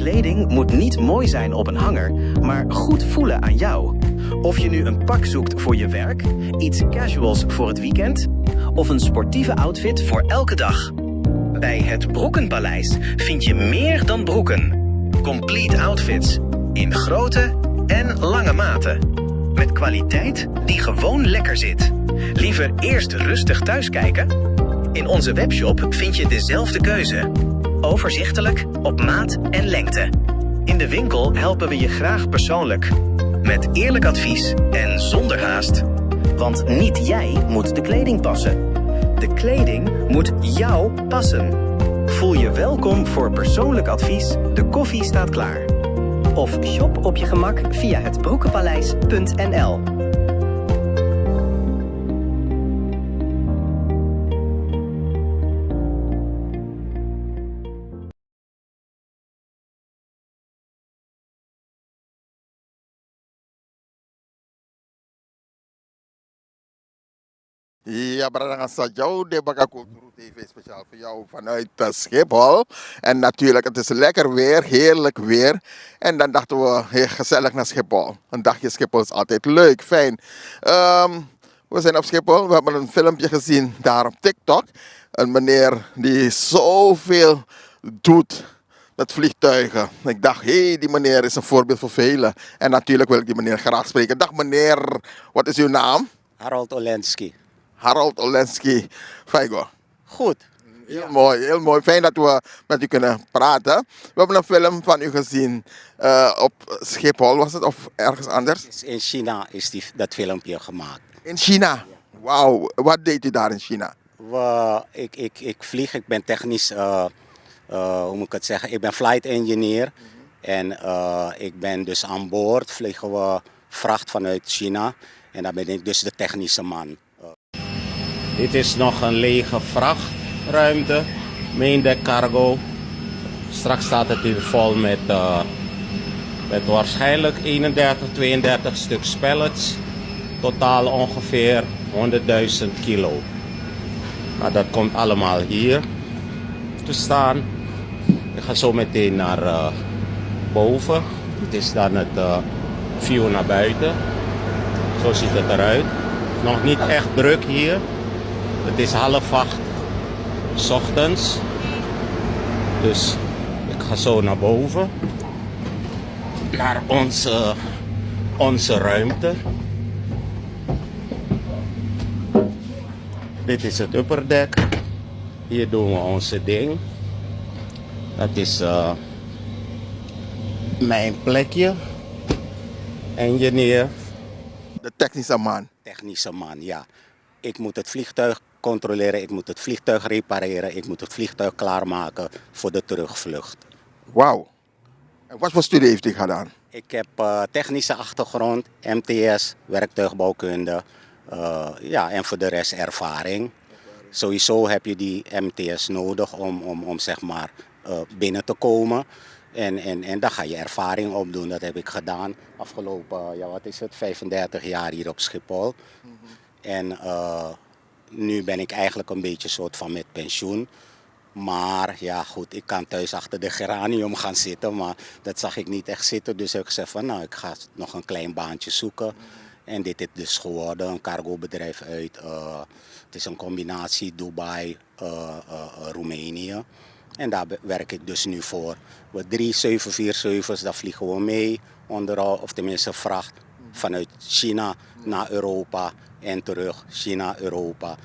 Kleding moet niet mooi zijn op een hanger, maar goed voelen aan jou. Of je nu een pak zoekt voor je werk, iets casuals voor het weekend of een sportieve outfit voor elke dag. Bij het Broekenpaleis vind je meer dan broeken. Complete outfits in grote en lange maten. Met kwaliteit die gewoon lekker zit. Liever eerst rustig thuiskijken? In onze webshop vind je dezelfde keuze. Overzichtelijk, op maat en lengte. In de winkel helpen we je graag persoonlijk. Met eerlijk advies en zonder haast. Want niet jij moet de kleding passen. De kleding moet jou passen. Voel je welkom voor persoonlijk advies. De koffie staat klaar. Of shop op je gemak via hetbroekenpaleis.nl. Ja, Brada Sadjo, de Bagakulturu TV speciaal voor jou vanuit Schiphol. En natuurlijk, het is lekker weer, heerlijk weer. En dan dachten we, hey, gezellig naar Schiphol. Een dagje Schiphol is altijd leuk, fijn. We zijn op Schiphol, we hebben een filmpje gezien daar op TikTok. Een meneer die zoveel doet met vliegtuigen. Ik dacht, hé, die meneer is een voorbeeld voor velen. En natuurlijk wil ik die meneer graag spreken. Dag meneer, wat is uw naam? Harold Olensky. Harold Olensky, Faigo. Goed. Heel mooi, heel mooi. Fijn dat we met u kunnen praten. We hebben een film van u gezien op Schiphol, was het, of ergens anders? In China is dat filmpje gemaakt. In China? Wauw, wat deed u daar in China? Ik vlieg, ik ben technisch, hoe moet ik het zeggen, ik ben flight engineer. En ik ben dus aan boord, vliegen we vracht vanuit China. En dan ben ik dus de technische man. Dit is nog een lege vrachtruimte, main deck cargo. Straks staat het hier vol met waarschijnlijk 31, 32 stuk pallets. Totaal ongeveer 100.000 kilo. Maar dat komt allemaal hier te staan. Ik ga zo meteen naar boven. Dit is dan het view naar buiten. Zo ziet het eruit. Nog niet echt druk hier. Het is 7:30 's ochtends. Dus ik ga zo naar boven. Naar onze ruimte. Dit is het upperdeck. Hier doen we onze ding. Dat is mijn plekje. Engineer. De technische man. Technische man, ja. Ik moet het vliegtuig controleren, ik moet het vliegtuig repareren, ik moet het vliegtuig klaarmaken voor de terugvlucht. Wauw. En wat voor studie heeft u gedaan? Ik heb technische achtergrond, MTS, werktuigbouwkunde, en voor de rest ervaring. Sowieso heb je die MTS nodig om zeg maar binnen te komen. En dan ga je ervaring opdoen, dat heb ik gedaan. Afgelopen, 35 jaar hier op Schiphol. En nu ben ik eigenlijk een beetje soort van met pensioen. Maar ja goed, ik kan thuis achter de geranium gaan zitten, maar dat zag ik niet echt zitten. Dus heb ik gezegd van ik ga nog een klein baantje zoeken. En dit is dus geworden, een cargobedrijf uit, het is een combinatie Dubai, Roemenië. En daar werk ik dus nu voor. We 3 747's, daar vliegen we mee, of tenminste vracht vanuit China naar Europa en terug. China, Europa,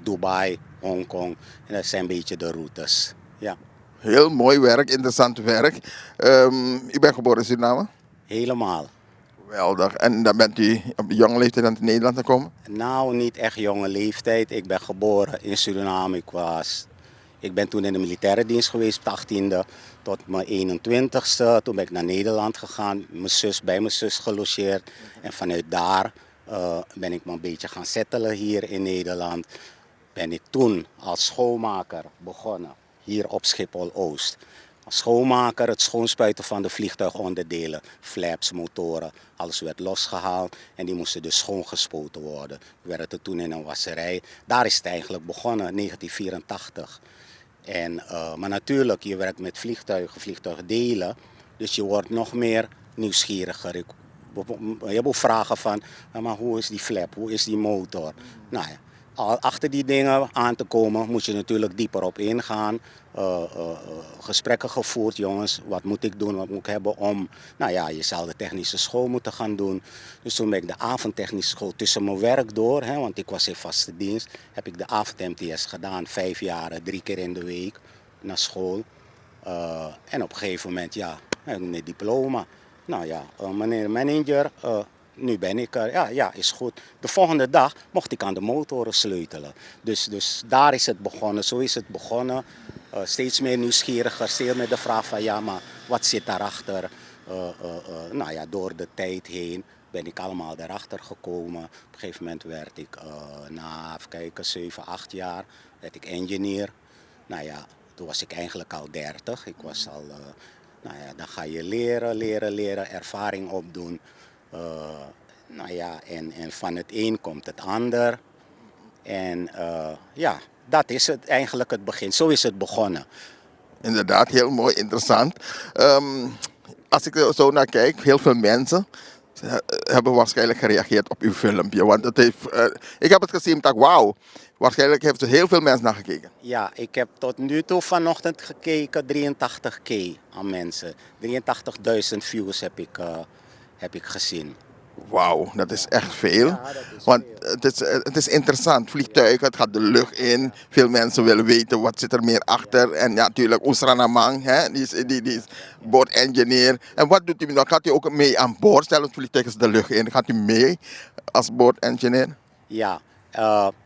Dubai, Hongkong. En dat zijn een beetje de routes. Ja. Heel mooi werk, interessant werk. U bent geboren in Suriname? Helemaal. Geweldig. En dan bent u op jonge leeftijd naar Nederland gekomen? Nou, niet echt jonge leeftijd. Ik ben geboren in Suriname. Ik ben toen in de militaire dienst geweest op de 18e tot mijn 21ste. Toen ben ik naar Nederland gegaan, bij mijn zus gelogeerd. En vanuit daar ben ik me een beetje gaan settelen hier in Nederland. Ben ik toen als schoonmaker begonnen, hier op Schiphol-Oost. Als schoonmaker, het schoonspuiten van de vliegtuigonderdelen, flaps, motoren, alles werd losgehaald en die moesten dus schoongespoten worden. We werden toen in een wasserij. Daar is het eigenlijk begonnen, 1984. Maar natuurlijk, je werkt met vliegtuigdelen, Dus je wordt nog meer nieuwsgieriger. Je hebt ook vragen van, maar hoe is die flap, hoe is die motor? Nou ja, achter die dingen aan te komen moet je natuurlijk dieper op ingaan. Gesprekken gevoerd, jongens, wat moet ik doen, wat moet ik hebben om... Nou ja, je zal de technische school moeten gaan doen. Dus toen ben ik de avondtechnische school tussen mijn werk door, hè, want ik was in vaste dienst, heb ik de avond-MTS gedaan, 5 jaar, 3 keer in de week naar school. En op een gegeven moment, ja, heb ik mijn diploma. Nou ja, meneer de manager, nu ben ik er. Ja, is goed. De volgende dag mocht ik aan de motoren sleutelen. Dus daar is het begonnen, zo is het begonnen. Steeds meer nieuwsgieriger, steeds meer de vraag van ja, maar wat zit daarachter? Nou ja, door de tijd heen ben ik allemaal daarachter gekomen. Op een gegeven moment werd ik na, even kijken, 7, 8 jaar, werd ik engineer. Nou ja, toen was ik eigenlijk al 30. Ik was al, nou ja, dan ga je leren, ervaring opdoen. Nou ja, en van het een komt het ander. En ja, dat is het eigenlijk het begin. Zo is het begonnen. Inderdaad, heel mooi, interessant. Als ik er zo naar kijk, heel veel mensen hebben waarschijnlijk gereageerd op uw filmpje. Want het heeft, ik heb het gezien en dacht, wauw, waarschijnlijk heeft er heel veel mensen naar gekeken. Ja, ik heb tot nu toe vanochtend gekeken, 83k aan mensen. 83.000 views heb ik gezien. Wauw, dat is echt veel. Ja, dat is Want veel. het is interessant. Vliegtuigen, het gaat de lucht in. Veel mensen willen weten wat zit er meer achter. En ja, natuurlijk Oesrana Mang, hè, die is boordengineer. En wat doet u dan? Gaat u ook mee aan boord? Stel het vliegtuig is de lucht in. Gaat u mee als boordengineer? Ja,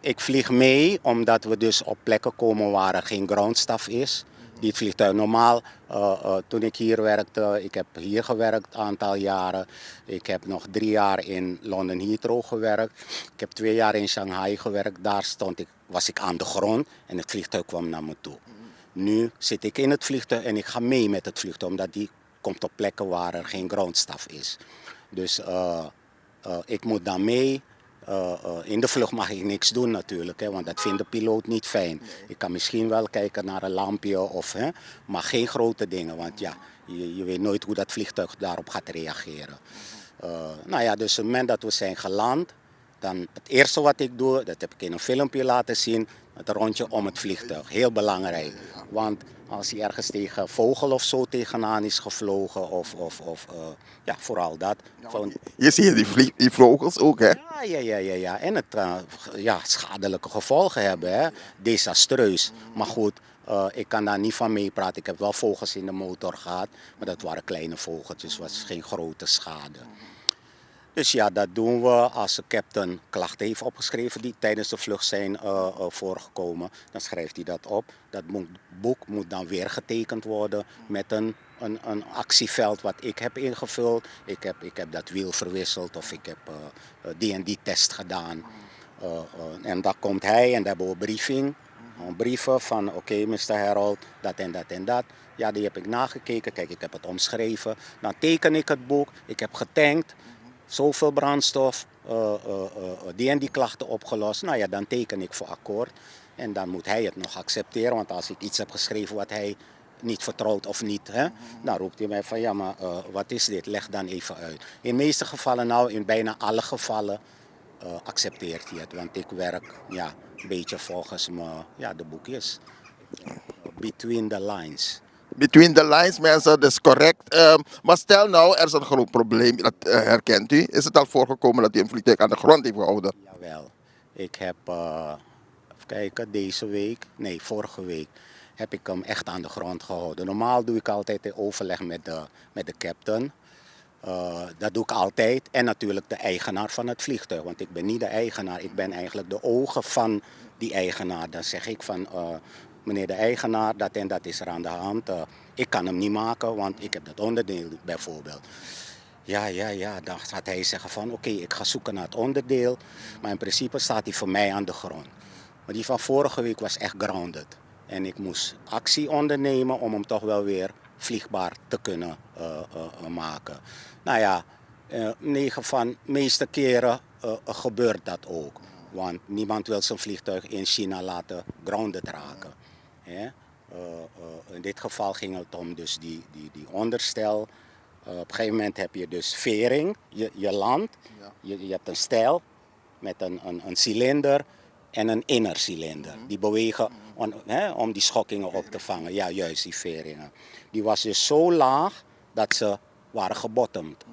ik vlieg mee omdat we dus op plekken komen waar er geen groundstaff is. Die het vliegtuig normaal, toen ik hier werkte, ik heb hier gewerkt een aantal jaren. Ik heb nog 3 jaar in London Heathrow gewerkt. Ik heb 2 jaar in Shanghai gewerkt. Daar was ik aan de grond en het vliegtuig kwam naar me toe. Nu zit ik in het vliegtuig en ik ga mee met het vliegtuig, omdat die komt op plekken waar er geen groundstaff is. Dus ik moet dan mee. In de vlucht mag ik niks doen natuurlijk, hè, want dat vindt de piloot niet fijn. Ik kan misschien wel kijken naar een lampje, maar geen grote dingen, want ja, je weet nooit hoe dat vliegtuig daarop gaat reageren. Nou ja, dus op het moment dat we zijn geland, dan het eerste wat ik doe, dat heb ik in een filmpje laten zien, het rondje om het vliegtuig. Heel belangrijk, want als hij ergens tegen een vogel of zo tegenaan is gevlogen, ja, vooral dat. Je ziet die vogels ook, hè? Ja. En het schadelijke gevolgen hebben, hè. Desastreus. Maar goed, ik kan daar niet van meepraten. Ik heb wel vogels in de motor gehad, maar dat waren kleine vogeltjes, was geen grote schade. Dus ja, dat doen we als de captain klachten heeft opgeschreven die tijdens de vlucht zijn voorgekomen. Dan schrijft hij dat op. Dat boek moet dan weer getekend worden met een actieveld wat ik heb ingevuld. Ik heb dat wiel verwisseld of ik heb die en die test gedaan. En dan komt hij en dan hebben we briefing. Brieven van oké, Mr. Harold, dat en dat en dat. Ja, die heb ik nagekeken. Kijk, ik heb het omschreven. Dan teken ik het boek. Ik heb getankt. Zoveel brandstof, die en die klachten opgelost. Nou ja, dan teken ik voor akkoord. En dan moet hij het nog accepteren. Want als ik iets heb geschreven wat hij niet vertrouwt of niet, hè, dan roept hij mij van ja, maar wat is dit? Leg dan even uit. In de meeste gevallen, nou in bijna alle gevallen, accepteert hij het. Want ik werk ja, een beetje volgens de boekjes. Between the lines. Between the lines, mensen, dat is correct. Maar stel nou, er is een groot probleem, dat herkent u. Is het al voorgekomen dat u een vliegtuig aan de grond heeft gehouden? Jawel. Ik heb, even kijken, vorige week heb ik hem echt aan de grond gehouden. Normaal doe ik altijd in overleg met de captain. Dat doe ik altijd. En natuurlijk de eigenaar van het vliegtuig. Want ik ben niet de eigenaar, ik ben eigenlijk de ogen van die eigenaar. Dan zeg ik van, meneer de eigenaar, dat en dat is er aan de hand. Ik kan hem niet maken, want ik heb dat onderdeel bijvoorbeeld. Ja, dan gaat hij zeggen van oké, ik ga zoeken naar het onderdeel. Maar in principe staat hij voor mij aan de grond. Maar die van vorige week was echt grounded. En ik moest actie ondernemen om hem toch wel weer vliegbaar te kunnen maken. Nou ja, 9 van de meeste keren gebeurt dat ook. Want niemand wil zijn vliegtuig in China laten grounded raken. Ja? In dit geval ging het om dus die onderstel. Op een gegeven moment heb je dus vering, je land. Ja. Je hebt een stijl met een cilinder en een innercilinder. Die bewegen om die schokkingen op te vangen. Ja, juist die veringen. Die was dus zo laag dat ze waren gebottomd.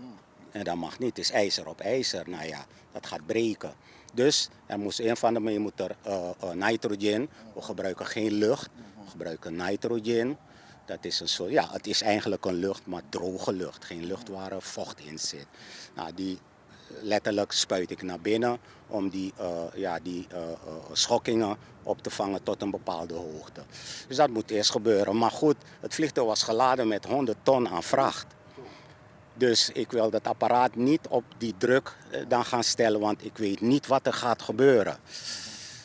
En dat mag niet, het is ijzer op ijzer. Nou ja, dat gaat breken. Dus er moest een van de je moet er nitrogen. We gebruiken geen lucht, we gebruiken nitrogen. Dat is een soort, ja, het is eigenlijk een lucht, maar droge lucht. Geen lucht waar vocht in zit. Nou, die letterlijk spuit ik naar binnen om die schokkingen op te vangen tot een bepaalde hoogte. Dus dat moet eerst gebeuren. Maar goed, het vliegtuig was geladen met 100 ton aan vracht. Dus ik wil dat apparaat niet op die druk dan gaan stellen, want ik weet niet wat er gaat gebeuren.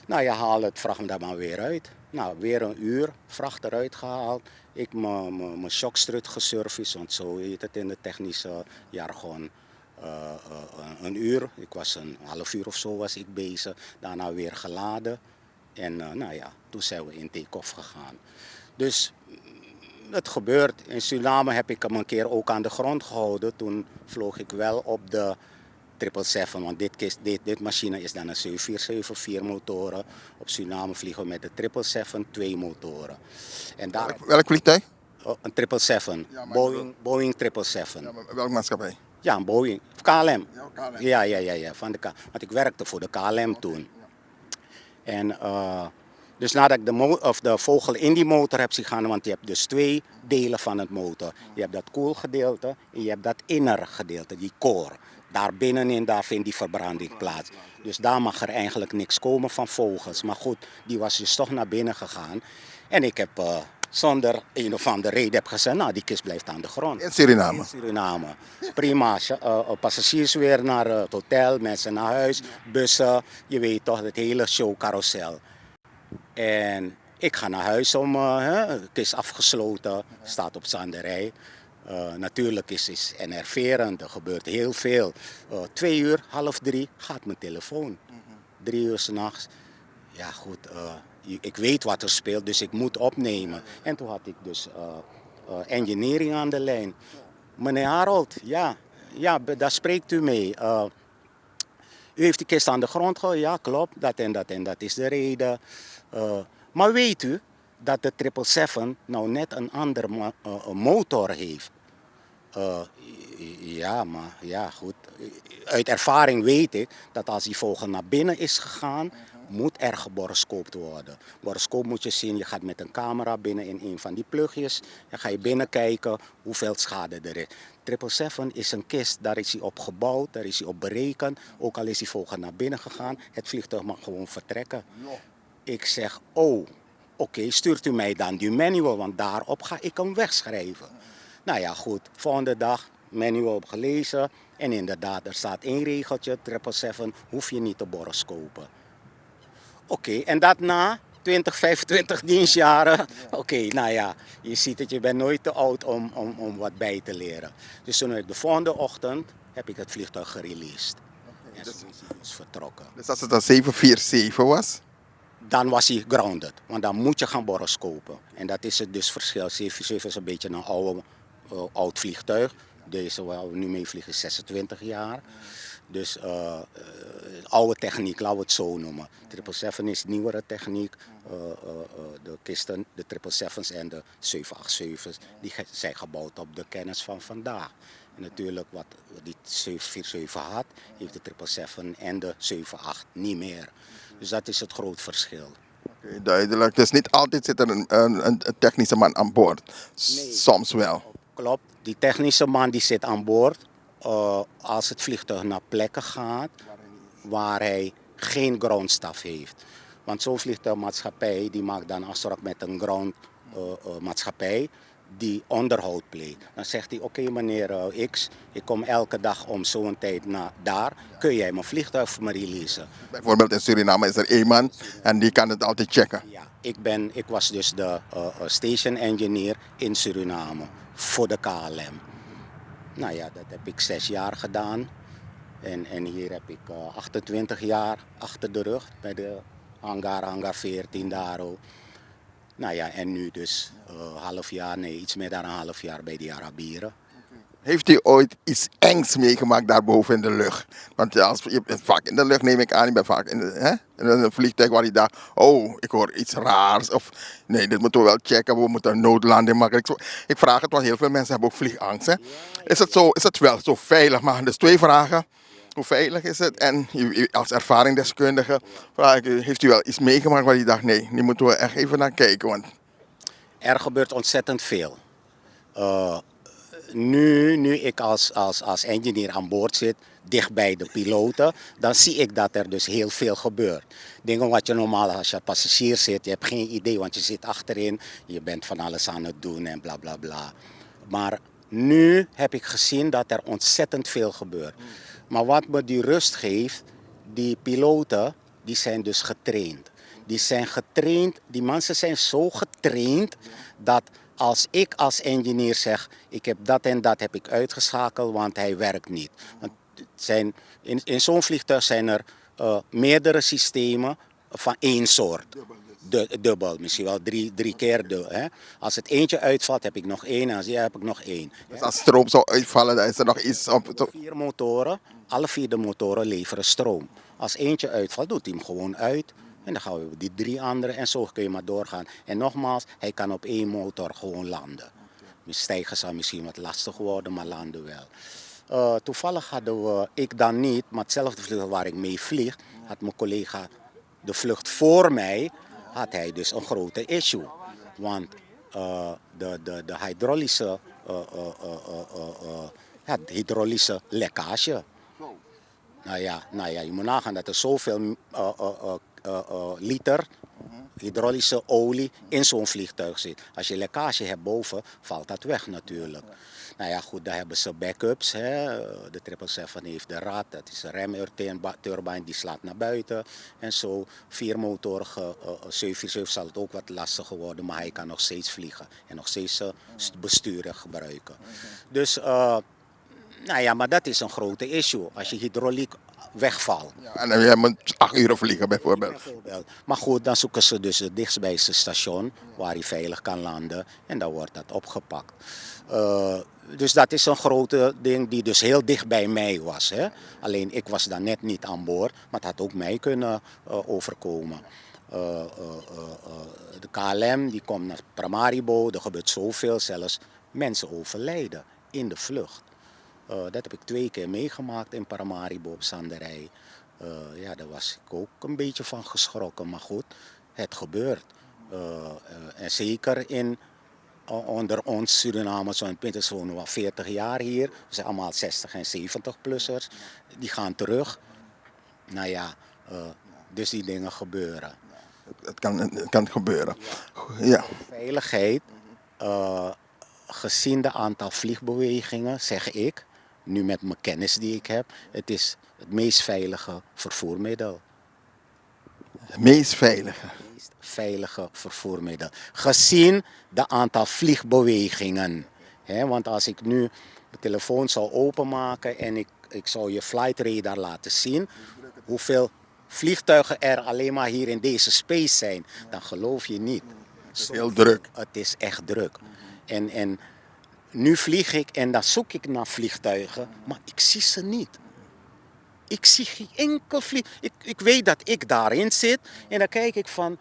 Nou, je haalt het vracht er maar weer uit. Nou, weer een uur, vracht eruit gehaald. Ik mijn shockstrut geserviced, want zo heet het in de technische jargon. Een uur, ik was een half uur of zo was ik bezig. Daarna weer geladen. En nou ja, toen zijn we in take-off gegaan. Dus het gebeurt. In Suriname heb ik hem een keer ook aan de grond gehouden. Toen vloog ik wel op de 777, want dit machine is dan een 7474 motoren. Op Suriname vliegen we met de 777 2 motoren. En daar Welk vliegtuig? een 777, Ja, maar Boeing 777. Ja, maar welke maatschappij? Ja, een Boeing. KLM. Ja, KLM. Ja, van de want ik werkte voor de KLM toen. En dus nadat ik de vogel in die motor heb zien gaan, want je hebt dus twee delen van het motor. Je hebt dat koelgedeelte en je hebt dat inner gedeelte, die core. Daar binnenin, daar vindt die verbranding plaats. Dus daar mag er eigenlijk niks komen van vogels. Maar goed, die was dus toch naar binnen gegaan. En ik heb zonder een of andere reden heb gezegd, nou die kist blijft aan de grond. In Suriname. In Suriname. Prima. Passagiers weer naar het hotel, mensen naar huis, bussen. Je weet toch, het hele showcarousel. En ik ga naar huis om, het is afgesloten, staat op zanderij. Natuurlijk is enerverend, er gebeurt heel veel. 2 uur, half 3 gaat mijn telefoon. 3 uur 's nachts. Ja goed, ik weet wat er speelt, dus ik moet opnemen. En toen had ik dus engineering aan de lijn. Meneer Harold, ja, daar spreekt u mee. U heeft die kist aan de grond gegooid, ja klopt, dat en dat is de reden. Maar weet u dat de 777 nou net een andere motor heeft? Ja, maar ja goed. Uit ervaring weet ik dat als die vogel naar binnen is gegaan, moet er geboroscoopt worden. Boroscoop moet je zien, je gaat met een camera binnen in een van die plugjes. Dan ga je binnenkijken hoeveel schade er is. 777 is een kist, daar is hij op gebouwd, daar is hij op berekend. Ook al is die vogel naar binnen gegaan, het vliegtuig mag gewoon vertrekken. Ik zeg, oké, stuurt u mij dan die manual, want daarop ga ik hem wegschrijven. Nou ja, goed. Volgende dag manual gelezen. En inderdaad, er staat 1 regeltje, 777, hoef je niet te boroscopen. Oké, en dat na 20, 25 dienstjaren. Oké, nou ja, je ziet het, je bent nooit te oud om wat bij te leren. Dus toen de volgende ochtend heb ik het vliegtuig gereleased. En toen is hij dus vertrokken. Dus als het een 747 was? Dan was hij grounded, want dan moet je gaan boroscopen. En dat is het dus verschil. 747 is een beetje een oud vliegtuig. Deze waar we nu mee vliegen is 26 jaar. Dus oude techniek, laten we het zo noemen. 777 is nieuwere techniek. De kisten, de 777's en de 787's, die zijn gebouwd op de kennis van vandaag. En natuurlijk wat die 747 had, heeft de 777 en de 78 niet meer. Dus dat is het groot verschil. Oké, duidelijk. Dus niet altijd zit er een technische man aan boord. Nee. Soms wel. Klopt, die technische man die zit aan boord als het vliegtuig naar plekken gaat waar hij geen groundstaf heeft. Want zo'n vliegtuigmaatschappij die maakt dan afspraak met een groundmaatschappij die onderhoud pleegt. Dan zegt hij, oké, meneer X, ik kom elke dag om zo'n tijd naar daar. Kun jij mijn vliegtuig voor me releasen? Bijvoorbeeld in Suriname is er 1 man en die kan het altijd checken. Ja, ik was dus de station engineer in Suriname voor de KLM. Nou ja, dat heb ik 6 jaar gedaan. En hier heb ik 28 jaar achter de rug bij de hangar 14 daar ook. Nou ja, en nu dus half jaar, nee, iets meer dan een half jaar bij die Arabieren. Heeft u ooit iets engs meegemaakt daarboven in de lucht? Want ja, je bent vaak in de lucht, neem ik aan. Je bent vaak in een vliegtuig waar je dacht, oh, ik hoor iets raars. Of nee, dit moeten we wel checken, we moeten een noodlanding maken. Ik vraag het, want heel veel mensen hebben ook vliegangst. Hè? Is het wel zo veilig? Maar dus 2 vragen. Hoe veilig is het? En als ervaringsdeskundige vraag ik u, heeft u wel iets meegemaakt waar je dacht, nee, nu moeten we echt even naar kijken. Want Er gebeurt ontzettend veel. Nu ik als engineer aan boord zit, dicht bij de piloten, dan zie ik dat er dus heel veel gebeurt. Dingen wat je normaal als je passagier zit, je hebt geen idee, want je zit achterin, je bent van alles aan het doen en bla bla bla. Maar nu heb ik gezien dat er ontzettend veel gebeurt. Maar wat me die rust geeft, die piloten, die zijn dus getraind. Die zijn getraind, die mensen zijn zo getraind dat als ik als engineer zeg, ik heb dat en dat heb ik uitgeschakeld, want hij werkt niet. Want in zo'n vliegtuig zijn er meerdere systemen van één soort. Dubbel, misschien wel drie keer dubbel. Hè? Als het eentje uitvalt, heb ik nog één. Als heb ik nog één. dus als stroom zou uitvallen, dan is er nog iets op. 4 motoren, alle 4 de motoren leveren stroom. Als eentje uitvalt, doet hij hem gewoon uit. En dan gaan we die 3 andere en zo kun je maar doorgaan. En nogmaals, hij kan op 1 motor gewoon landen. Stijgen zou misschien wat lastig worden, maar landen wel. Toevallig hadden we, ik dan niet, maar hetzelfde vlucht waar ik mee vlieg, had mijn collega de vlucht voor mij, had hij dus een grote issue. Want de hydraulische lekkage. Nou ja, je moet nagaan dat er zoveel liter hydraulische olie in zo'n vliegtuig zit. Als je lekkage hebt boven, valt dat weg natuurlijk. Nou ja, goed, daar hebben ze backups. Hè. De 777 heeft de rad, dat is een remturbine, die slaat naar buiten. En zo, 4-motorige 747 zal het ook wat lastiger worden, maar hij kan nog steeds vliegen. En nog steeds besturen gebruiken. Dus, nou ja, maar dat is een grote issue. Als je hydrauliek wegvalt. Ja, en je moet 8 uur vliegen bijvoorbeeld. Maar goed, dan zoeken ze dus het dichtstbijste station waar hij veilig kan landen en dan wordt dat opgepakt. Dus dat is een grote ding die dus heel dicht bij mij was. Hè? Alleen ik was dan net niet aan boord, maar het had ook mij kunnen overkomen. De KLM die komt naar Paramaribo, er gebeurt zoveel, zelfs mensen overlijden in de vlucht. Dat heb ik 2 keer meegemaakt in Paramaribo op Zanderij. Ja, daar was ik ook een beetje van geschrokken, maar goed, het gebeurt. En zeker onder ons Surinamers, want mensen wonen al 40 jaar hier. We zijn allemaal 60 en 70-plussers. Die gaan terug. Nou ja, dus die dingen gebeuren. Het kan gebeuren. Ja. Veiligheid, gezien de aantal vliegbewegingen, zeg ik, nu met mijn kennis die ik heb, het is het meest veilige vervoermiddel. Het meest veilige? Het meest veilige vervoermiddel. Gezien de aantal vliegbewegingen. Want als ik nu de telefoon zou openmaken en ik zou je flight radar laten zien, hoeveel vliegtuigen er alleen maar hier in deze space zijn, dan geloof je niet. Het is heel druk. Het is echt druk. En nu vlieg ik en dan zoek ik naar vliegtuigen, maar ik zie ze niet. Ik zie geen enkel vliegtuig. Ik weet dat ik daarin zit en dan kijk ik van,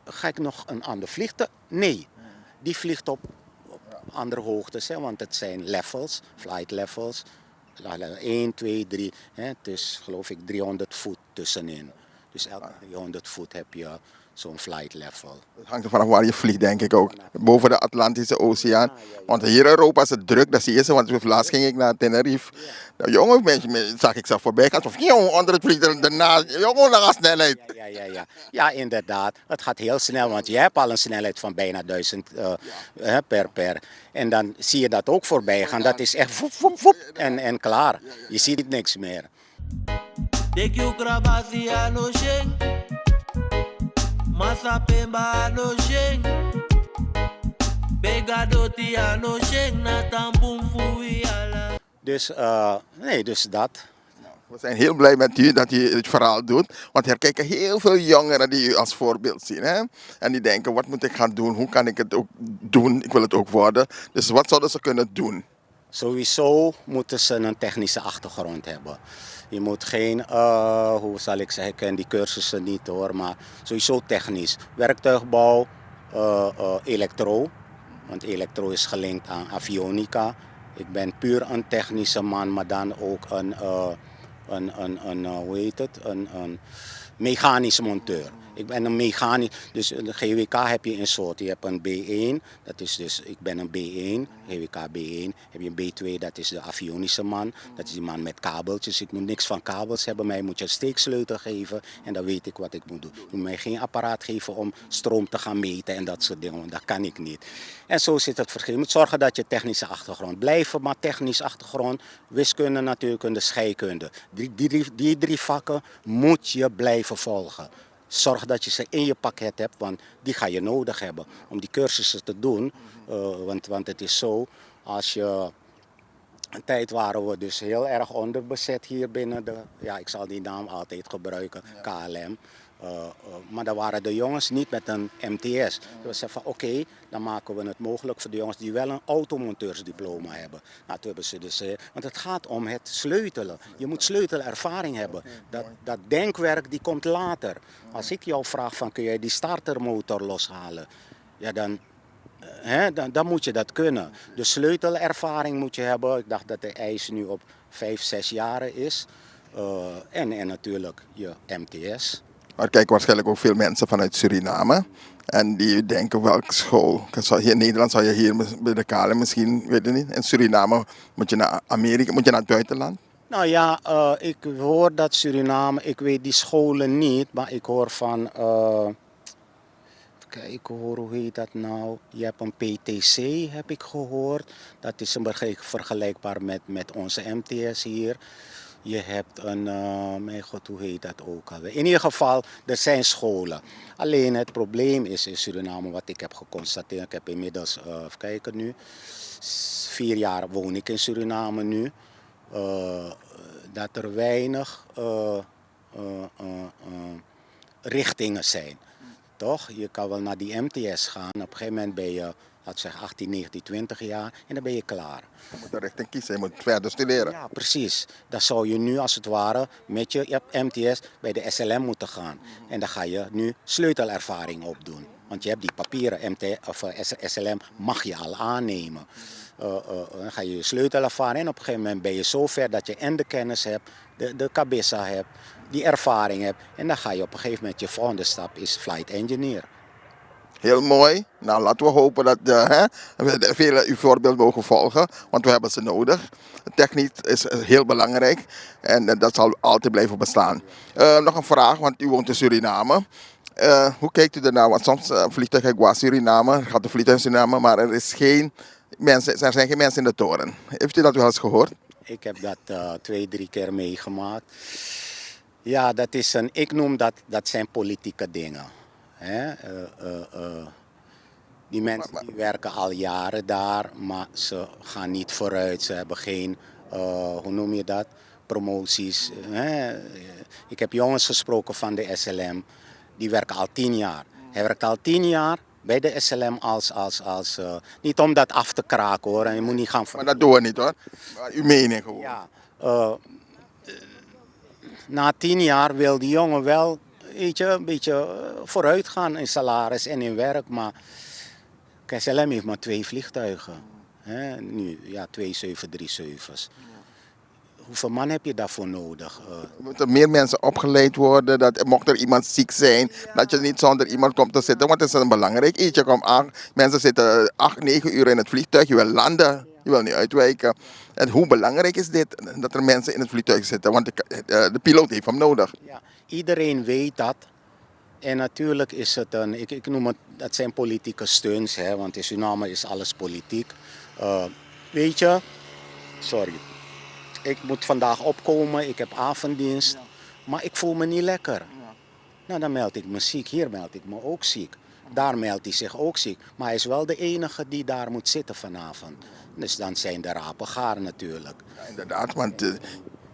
ga ik nog een ander vliegtuig? Nee, die vliegt op andere hoogtes, want het zijn levels, flight levels. 1, 2, 3, dus geloof ik 300 voet tussenin. Dus elke 300 voet heb je zo'n flight level. Het hangt er vanaf waar je vliegt, denk ik ook. Boven de Atlantische Oceaan. Want hier in Europa is het druk, dat zie je ze. Want laatst ging ik naar Tenerife. Nou, jongen, mensen zag ik zelf voorbij gaan. Of onder het vliegtuig ernaast. Jongen, naar snelheid. Ja, inderdaad. Het gaat heel snel, want je hebt al een snelheid van bijna 1000 per. En dan zie je dat ook voorbij gaan. Dat is echt voep, voep, voep, en klaar. Je ziet niks meer. Masa pemba no sheng, begadoti ano sheng na tampum fuiala. Dus nee, dus dat. We zijn heel blij met u dat u het verhaal doet. Want er kijken heel veel jongeren die u als voorbeeld zien. Hè? En die denken, wat moet ik gaan doen? Hoe kan ik het ook doen? Ik wil het ook worden. Dus wat zouden ze kunnen doen? Sowieso moeten ze een technische achtergrond hebben. Je moet geen, hoe zal ik zeggen, ik ken die cursussen niet hoor, maar sowieso technisch. Werktuigbouw, elektro, want elektro is gelinkt aan avionica. Ik ben puur een technische man, maar dan ook hoe heet het, een mechanisch monteur. Ik ben een mechanisch, dus de GWK heb je in soorten. Je hebt een B1, dat is dus, ik ben een B1, GWK B1. Heb je een B2, dat is de avionische man. Dat is die man met kabeltjes. Ik moet niks van kabels hebben, mij moet je een steeksleutel geven en dan weet ik wat ik moet doen. Je moet mij geen apparaat geven om stroom te gaan meten en dat soort dingen, want dat kan ik niet. En zo zit het verschil. Je moet zorgen dat je technische achtergrond blijft, maar technisch achtergrond, wiskunde, natuurkunde, scheikunde. Die drie vakken moet je blijven volgen. Zorg dat je ze in je pakket hebt, want die ga je nodig hebben om die cursussen te doen. Want het is zo, als je... Een tijd waren we dus heel erg onderbezet hier binnen de... Ja, ik zal die naam altijd gebruiken, KLM. Maar dan waren de jongens niet met een MTS. Dus we zeiden van oké, dan maken we het mogelijk voor de jongens die wel een automonteursdiploma hebben. Nou, toen hebben ze dus, want het gaat om het sleutelen. Je moet sleutelervaring hebben. Dat denkwerk die komt later. Als ik jou vraag van kun jij die startermotor loshalen? Ja, dan moet je dat kunnen. De sleutelervaring moet je hebben. Ik dacht dat de eis nu op 5, 6 jaar is. En natuurlijk je MTS. Maar kijken waarschijnlijk ook veel mensen vanuit Suriname. En die denken, welke school? Hier in Nederland zou je hier bij de KLM misschien, weet je niet. In Suriname moet je naar Amerika, moet je naar het buitenland. Nou ja, ik hoor dat Suriname, ik weet die scholen niet, maar ik hoor van... Kijk, hoe heet dat nou? Je hebt een PTC, heb ik gehoord. Dat is een beetje vergelijkbaar met onze MTS hier. Je hebt een, mijn god, hoe heet dat ook alweer? In ieder geval, er zijn scholen. Alleen het probleem is in Suriname, wat ik heb geconstateerd. Ik heb inmiddels, even kijken nu, 4 jaar woon ik in Suriname nu. Dat er weinig richtingen zijn. Toch? Je kan wel naar die MTS gaan. Op een gegeven moment ben je, laat zeggen, 18, 19, 20 jaar en dan ben je klaar. Je moet een richting kiezen, je moet verder studeren. Ja, precies. Dan zou je nu als het ware met je MTS bij de SLM moeten gaan. En dan ga je nu sleutelervaring opdoen. Want je hebt die papieren SLM mag je al aannemen. Dan ga je sleutelervaring en op een gegeven moment ben je zo ver dat je en de kennis hebt, de kabissa hebt, die ervaring hebt. En dan ga je op een gegeven moment, je volgende stap is flight engineer. Heel mooi. Nou, laten we hopen dat velen uw voorbeeld mogen volgen, want we hebben ze nodig. Techniek is heel belangrijk en dat zal altijd blijven bestaan. Nog een vraag, want u woont in Suriname. Hoe kijkt u ernaar? Want soms vliegtuig ik Suriname, gaat de vliegtuig in Suriname, maar er zijn geen mensen in de toren. Heeft u dat wel eens gehoord? Ik heb dat 2, 3 keer meegemaakt. Ja, dat is ik noem dat zijn politieke dingen. Die mensen die werken al jaren daar, maar ze gaan niet vooruit. Ze hebben geen, hoe noem je dat, promoties. Ik heb jongens gesproken van de SLM, die werken al 10 jaar. Hij werkt al 10 jaar bij de SLM als niet om dat af te kraken hoor. En je moet niet gaan... Maar dat doen we niet hoor. Maar uw mening gewoon. Ja, na 10 jaar wil die jongen wel, weet je, een beetje vooruit gaan in salaris en in werk. Maar KSLM heeft maar 2 vliegtuigen. Nu, ja, 2 737's. Hoeveel man heb je daarvoor nodig? Er moeten meer mensen opgeleid worden. Dat mocht er iemand ziek zijn, dat je niet zonder iemand komt te zitten. Want het is een belangrijk iets. Je komt aan, mensen zitten 8, 9 uur in het vliegtuig. Je wil landen, je wil niet uitwijken. En hoe belangrijk is dit, dat er mensen in het vliegtuig zitten? Want de piloot heeft hem nodig. Ja, iedereen weet dat. En natuurlijk is het ik noem het, dat zijn politieke stunts. Want in Suriname is alles politiek. Weet je, sorry. Ik moet vandaag opkomen, ik heb avonddienst, maar ik voel me niet lekker. Nou, dan meld ik me ziek. Hier meld ik me ook ziek. Daar meldt hij zich ook ziek. Maar hij is wel de enige die daar moet zitten vanavond. Dus dan zijn de rapen gaar natuurlijk. Ja, inderdaad, want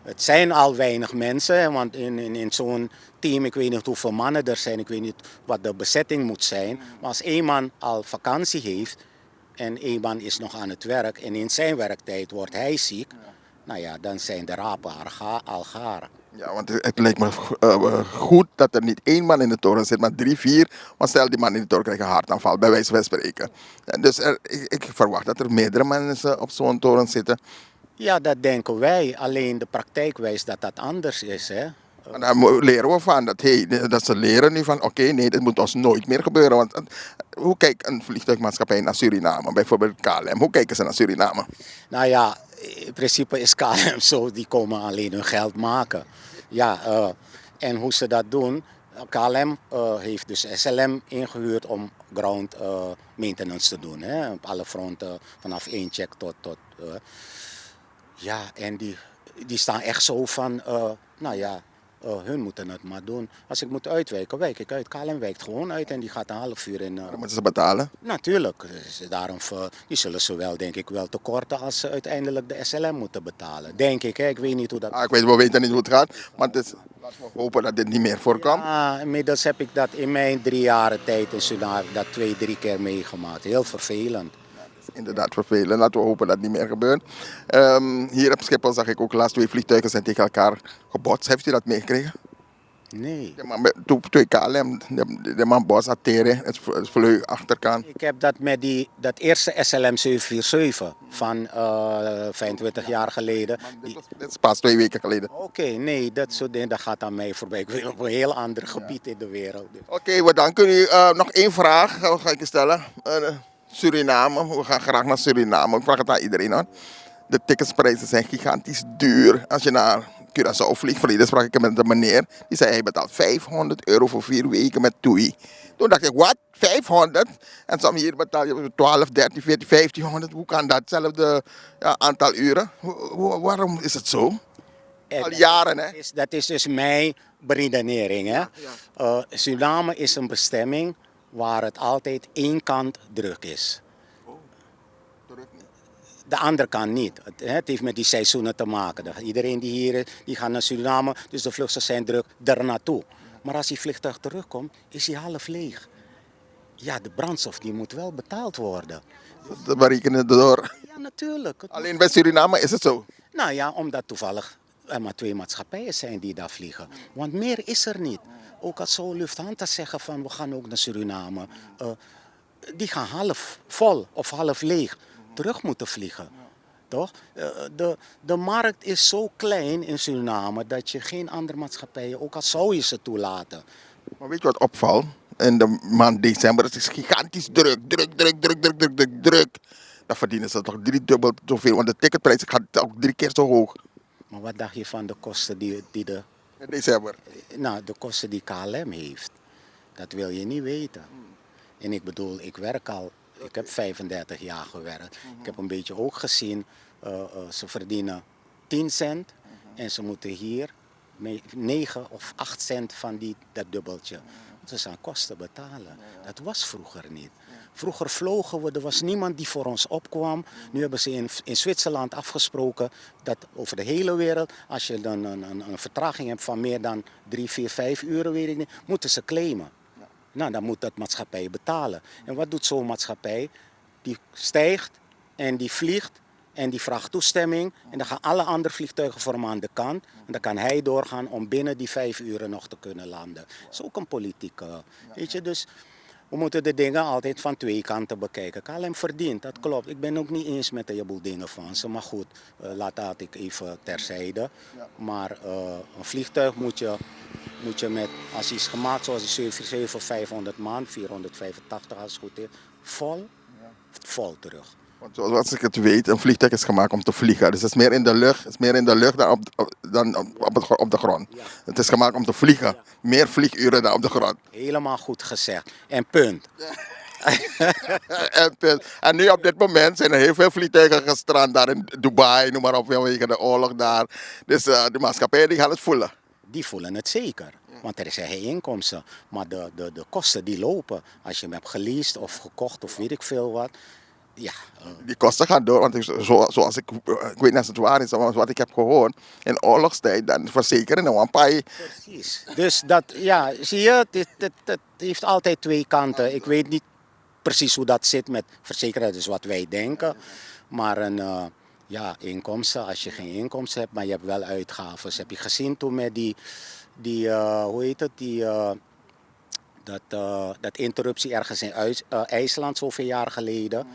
Het zijn al weinig mensen, want in zo'n team, ik weet niet hoeveel mannen er zijn, ik weet niet wat de bezetting moet zijn. Maar als één man al vakantie heeft en één man is nog aan het werk en in zijn werktijd wordt hij ziek, nou ja, dan zijn de rapen al garen. Ja, want het lijkt me goed dat er niet één man in de toren zit, maar 3, 4. Want stel die man in de toren krijgt een hartaanval, bij wijze van spreken. Dus ik verwacht dat er meerdere mensen op zo'n toren zitten. Ja, dat denken wij. Alleen de praktijk wijst dat dat anders is. Hè? En daar leren we van dat ze leren nu van oké, nee, dit moet ons nooit meer gebeuren. Want hoe kijkt een vliegtuigmaatschappij naar Suriname? Bijvoorbeeld KLM, hoe kijken ze naar Suriname? Nou ja, in principe is KLM zo, die komen alleen hun geld maken. Ja, en hoe ze dat doen, KLM heeft dus SLM ingehuurd om ground maintenance te doen. Hè? Op alle fronten, vanaf één check tot. Ja, en die staan echt zo van, nou ja, hun moeten het maar doen. Als ik moet uitwijken, wijk ik uit. KLM wijkt gewoon uit en die gaat een half uur in. Dan moeten ze betalen. Natuurlijk, dus daarom, die zullen zowel denk ik wel tekorten als ze uiteindelijk de SLM moeten betalen. Denk ik, hè? Ik weet niet hoe dat... We weten niet hoe het gaat, maar laten we hopen dat dit niet meer voorkomt. Ja, inmiddels heb ik dat in mijn 3 jaar tijd in Suriname dat 2, 3 keer meegemaakt. Heel vervelend. Inderdaad vervelend. Laten we hopen dat het niet meer gebeurt. Hier op Schiphol zag ik ook laatst 2 vliegtuigen zijn tegen elkaar gebotst. Heeft u dat meegekregen? Nee. Twee KLM, de man botst, atterre, het vleug achterkant. Ik heb dat met dat eerste SLM 747 van 25 jaar geleden. Dit is pas 2 weken geleden. Oké, nee, dat soort dingen dat gaat aan mij voorbij. Ik wil op een heel ander gebied in de wereld. Oké, we danken u. Nog één vraag ga ik je stellen. Suriname, we gaan graag naar Suriname. Ik vraag het aan iedereen aan. De ticketsprijzen zijn gigantisch duur. Als je naar Curaçao vliegt, verleden sprak ik met een meneer. Die zei hij betaalt €500 voor 4 weken met TUI. Toen dacht ik, wat? 500? En soms hier betaal je 12, 13, 14, 1500. Hoe kan dat? Hetzelfde aantal uren. Waarom is het zo? Al jaren, hè? Dat is dus mijn beredenering. Hè? Suriname is een bestemming waar het altijd één kant druk is. De andere kant niet. Het heeft met die seizoenen te maken. Iedereen die hier is, die gaat naar Suriname, dus de vluchten zijn druk daar naartoe. Maar als die vliegtuig terugkomt, is hij half leeg. Ja, de brandstof die moet wel betaald worden. Dat berekenen door. Ja, natuurlijk. Alleen bij Suriname is het zo. Nou ja, omdat toevallig er maar 2 maatschappijen zijn die daar vliegen. Want meer is er niet. Ook als zo Lufthansa zeggen van we gaan ook naar Suriname. Die gaan half vol of half leeg terug moeten vliegen. Toch? De markt is zo klein in Suriname dat je geen andere maatschappijen, ook al zou je ze toelaten. Maar weet je wat opvalt? In de maand december is het gigantisch druk. Druk. Dan verdienen ze toch 3-dubbel zoveel. Want de ticketprijs gaat ook 3 keer zo hoog. Maar wat dacht je van de kosten die de... In december. Nou, de kosten die KLM heeft. Dat wil je niet weten. En ik bedoel, ik heb 35 jaar gewerkt. Ik heb een beetje ook gezien, ze verdienen 10 cent en ze moeten hier 9 of 8 cent van dat dubbeltje. Ze zijn kosten betalen. Dat was vroeger niet. Vroeger vlogen we, er was niemand die voor ons opkwam. Nu hebben ze in Zwitserland afgesproken dat over de hele wereld, als je dan een vertraging hebt van meer dan 3, 4, 5 uur, weet ik niet, moeten ze claimen. Nou, dan moet dat maatschappij betalen. En wat doet zo'n maatschappij? Die stijgt en die vliegt en die vraagt toestemming. En dan gaan alle andere vliegtuigen voor hem aan de kant. En dan kan hij doorgaan om binnen die 5 uur nog te kunnen landen. Dat is ook een politieke, weet je. Dus we moeten de dingen altijd van 2 kanten bekijken. KLM verdient, dat klopt. Ik ben ook niet eens met een heleboel dingen van ze. Maar goed, laat dat ik even terzijde. Maar een vliegtuig moet je met, als hij is gemaakt zoals de 747, 500 man, 485 als het goed is, vol terug. Want zoals ik het weet, een vliegtuig is gemaakt om te vliegen. Dus het is meer in de lucht, dan op de grond. Ja. Het is gemaakt om te vliegen. Meer vlieguren dan op de grond. Helemaal goed gezegd. En punt. En nu op dit moment zijn er heel veel vliegtuigen gestrand daar in Dubai, noem maar op, vanwege de oorlog daar. Dus de maatschappijen die gaan het voelen. Die voelen het zeker. Want er zijn geen inkomsten. Maar de kosten die lopen, als je hem hebt geleased of gekocht of weet ik veel wat. Ja, Die kosten gaan door, want zoals ik weet niet of het waar is, maar wat ik heb gehoord, in oorlogstijd, dan verzekeren en een paar. precies. Dus dat, ja, zie je, het heeft altijd twee kanten. Ik weet niet precies hoe dat zit met verzekeren, dus wat wij denken. Maar ja, inkomsten, als je geen inkomsten hebt, maar je hebt wel uitgaven. Heb je gezien toen met hoe heet het, dat interruptie ergens in IJsland zoveel jaar geleden.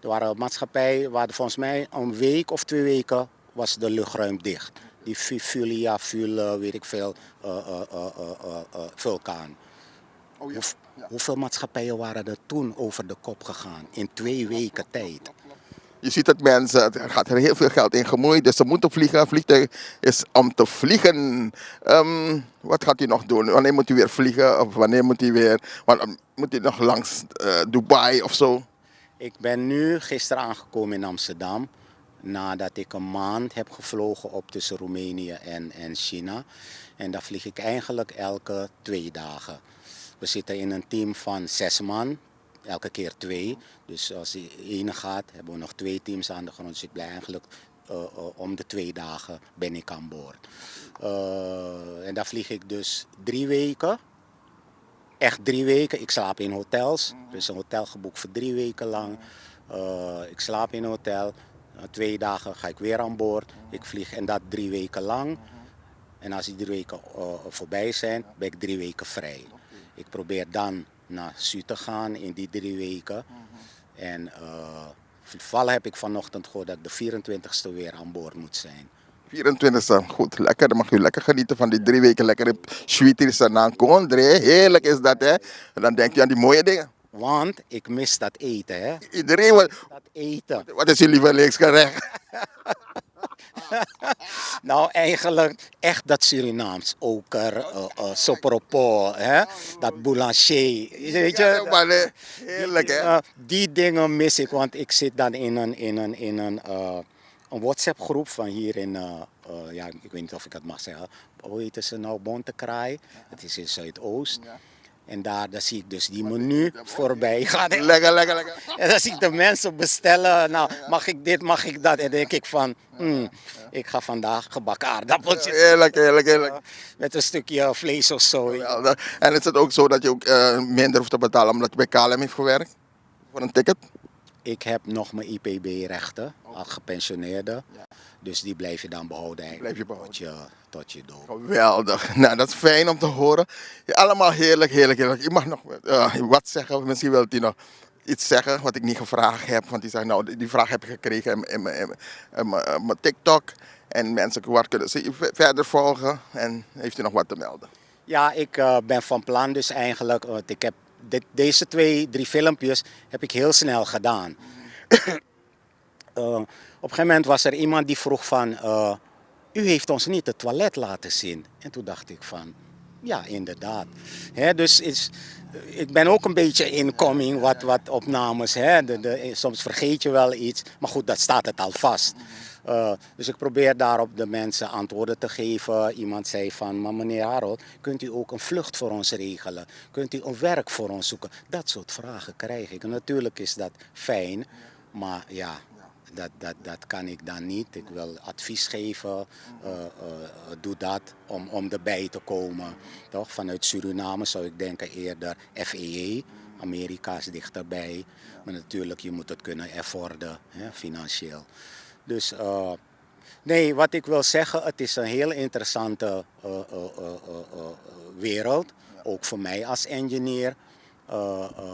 Er waren een maatschappij waar volgens mij een week of 2 weken was de luchtruim dicht. Die weet ik veel, vulkaan. Oh ja. Hoeveel maatschappijen waren er toen over de kop gegaan in 2 weken tijd? Je ziet dat mensen, er gaat er heel veel geld in gemoeid, dus ze moeten vliegen. Vliegtuig is om te vliegen. Wat gaat u nog doen? Wanneer moet u weer vliegen? Of wanneer moet u weer, moet u nog langs Dubai of zo? Ik ben nu gisteren aangekomen in Amsterdam. Nadat ik een maand heb gevlogen op tussen Roemenië en China. En daar vlieg ik eigenlijk elke 2 dagen. We zitten in een team van 6 man. Elke keer 2. Dus als die ene gaat, hebben we nog 2 teams aan de grond. Dus ik blijf eigenlijk om de 2 dagen ben ik aan boord. En daar vlieg ik dus 3 weken. Echt 3 weken. Ik slaap in hotels. Er is een hotel geboekt voor 3 weken lang. Ik slaap in een hotel. 2 dagen ga ik weer aan boord. Ik vlieg en dat 3 weken lang. En als die 3 weken voorbij zijn, ben ik 3 weken vrij. Ik probeer dan naar Zuid te gaan in die 3 weken. En toevallig heb ik vanochtend gehoord dat ik de 24e weer aan boord moet zijn. 24e, goed, lekker. Dan mag u lekker genieten van die 3 weken lekker Zwitserse na Kondre. Heerlijk is dat, hè? En dan denk je aan die mooie dingen. Want ik mis dat eten, hè? Iedereen, Dat eten. wat is uw lievelingsgerecht? Nou, eigenlijk echt dat Surinaams. Oker, sopropo, hè? Dat boulanger. Weet je? Ja, maar, heerlijk, hè? Die dingen mis ik, want ik zit dan in een WhatsApp-groep van hier in, ja, ik weet niet of ik het mag zeggen. Hoe heet ze nou? Bontekraai. Het is in Zuidoost. En daar zie ik dus die menu voorbij gaan. Lekker, lekker, lekker. En dan zie ik de mensen bestellen. Nou, mag ik dit, mag ik dat? En dan denk ik van, ik ga vandaag gebakken aardappeltjes. Heerlijk, heerlijk, heerlijk. Met een stukje vlees of zo. En is het ook zo dat je ook minder hoeft te betalen omdat je bij KLM heeft gewerkt? Voor een ticket? Ik heb nog mijn IPB-rechten, al gepensioneerde. Dus die blijf je dan behouden eigenlijk tot je dood. Geweldig. Nou, dat is fijn om te horen. Ja, allemaal heerlijk, heerlijk, heerlijk. Je mag nog wat zeggen. Misschien wilt u nog iets zeggen wat ik niet gevraagd heb. Want die zegt, nou, die vraag heb ik gekregen in mijn TikTok. En mensen kunnen ze verder volgen. En heeft u nog wat te melden? Ja, ik ben van plan dus eigenlijk. Want ik heb deze 2-3 filmpjes heb ik heel snel gedaan. Op een gegeven moment was er iemand die vroeg van, u heeft ons niet het toilet laten zien. En toen dacht ik van, ja inderdaad. Dus ik ben ook een beetje incoming wat opnames. Soms vergeet je wel iets, maar goed, dat staat het al vast. Dus ik probeer daarop de mensen antwoorden te geven. Iemand zei van, maar meneer Harold, kunt u ook een vlucht voor ons regelen? Kunt u een werk voor ons zoeken? Dat soort vragen krijg ik. En natuurlijk is dat fijn, maar ja, dat kan ik dan niet. Ik wil advies geven, doe dat om erbij te komen. Toch? Vanuit Suriname zou ik denken eerder FEE, Amerika is dichterbij. Maar natuurlijk, je moet het kunnen afforden, financieel. Dus nee, wat ik wil zeggen, het is een heel interessante wereld. Ook voor mij als engineer.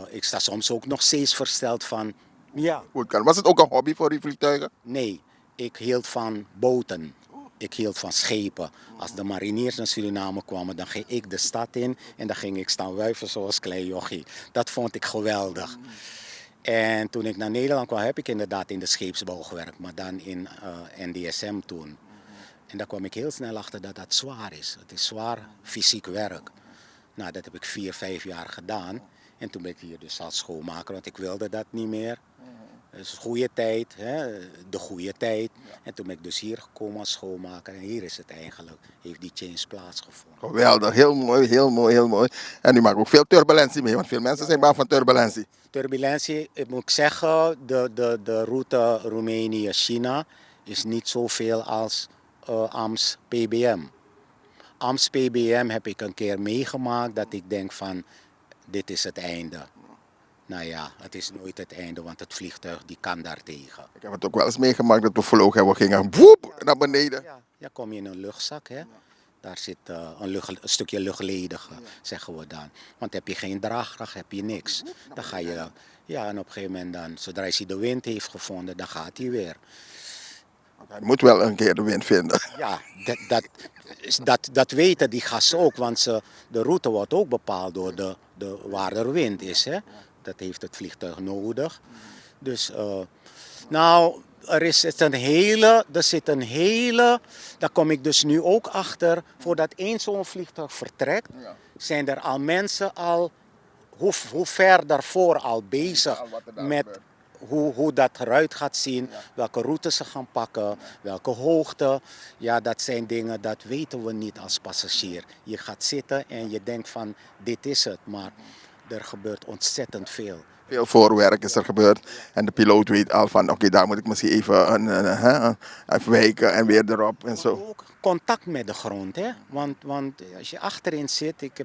Ik sta soms ook nog steeds versteld van, ja. Was het ook een hobby voor die vliegtuigen? Nee, ik hield van boten. Ik hield van schepen. Als de mariniers naar Suriname kwamen, dan ging ik de stad in en dan ging ik staan wuiven zoals klein jochie. Dat vond ik geweldig. En toen ik naar Nederland kwam, heb ik inderdaad in de scheepsbouw gewerkt, maar dan in NDSM toen. En daar kwam ik heel snel achter dat dat zwaar is. Het is zwaar fysiek werk. Nou, dat heb ik 4-5 jaar gedaan. En toen ben ik hier dus als schoonmaker, want ik wilde dat niet meer. Dus goede tijd, hè, de goede tijd. En toen ben ik dus hier gekomen als schoonmaker. En hier is het eigenlijk, heeft die change plaatsgevonden. Geweldig, heel mooi, heel mooi, heel mooi. En u maakt ook veel turbulentie mee, want veel mensen zijn bang van turbulentie. Turbulentie, ik moet zeggen, de route Roemenië-China is niet zoveel als AMS-PBM. AMS-PBM heb ik een keer meegemaakt dat ik denk van, dit is het einde. Nou ja, het is nooit het einde, want het vliegtuig die kan daartegen. Ik heb het ook wel eens meegemaakt dat we vlogen en we gingen woep naar beneden. Ja, kom je in een luchtzak, hè? Daar zit een stukje luchtledige, zeggen we dan. Want heb je geen draagkracht, heb je niks. Dan ga je, ja, en op een gegeven moment dan, zodra hij de wind heeft gevonden, dan gaat hij weer. Hij moet wel een keer de wind vinden. Ja, dat weten die gasten ook, want de route wordt ook bepaald door waar er wind is. Hè? Dat heeft het vliegtuig nodig. Dus, nou, er zit een hele, daar kom ik dus nu ook achter, voordat één zo'n vliegtuig vertrekt, zijn er al mensen hoe ver daarvoor al bezig met hoe dat eruit gaat zien, welke route ze gaan pakken, welke hoogte. Ja, dat zijn dingen, dat weten we niet als passagier. Je gaat zitten en je denkt van, dit is het, maar er gebeurt ontzettend veel. Veel voorwerk is er gebeurd en de piloot weet al van oké, daar moet ik misschien even even wijken en weer erop en zo. Ook contact met de grond, hè? Want als je achterin zit, ik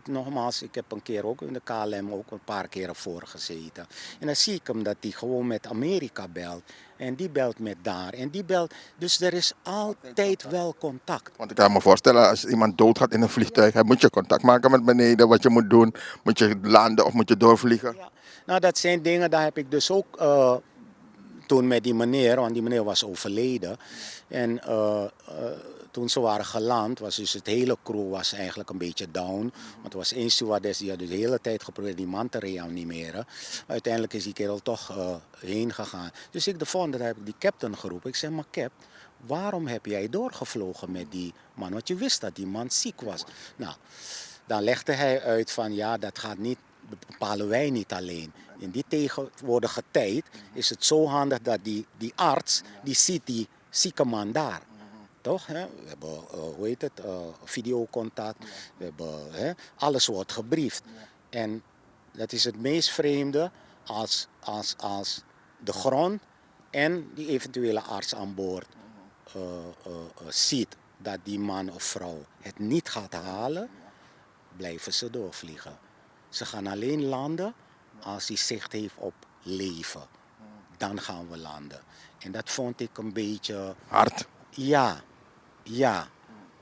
heb een keer ook in de KLM ook een paar keren voor gezeten. En dan zie ik hem dat hij gewoon met Amerika belt. En die belt met daar en die belt. Dus er is altijd wel contact. Want ik kan me voorstellen, als iemand doodgaat in een vliegtuig, moet je contact maken met beneden, wat je moet doen. Moet je landen of moet je doorvliegen? Ja. Nou, dat zijn dingen, daar heb ik dus ook toen met die meneer, want die meneer was overleden. En toen ze waren geland, was dus het hele crew was eigenlijk een beetje down. Want er was één stewardess die had dus de hele tijd geprobeerd die man te reanimeren. Uiteindelijk is die kerel toch heen gegaan. Dus de volgende dag heb ik die captain geroepen. Ik zei, maar cap, waarom heb jij doorgevlogen met die man? Want je wist dat die man ziek was. Nou, dan legde hij uit van ja, dat gaat niet, bepalen wij niet alleen. In die tegenwoordige tijd is het zo handig dat die arts, die ziet die zieke man daar. Toch? Hè? We hebben, videocontact, we hebben, alles wordt gebriefd. En dat is het meest vreemde als de grond en die eventuele arts aan boord ziet dat die man of vrouw het niet gaat halen, blijven ze doorvliegen. Ze gaan alleen landen als hij zicht heeft op leven. Dan gaan we landen. En dat vond ik een beetje Hard. Ja.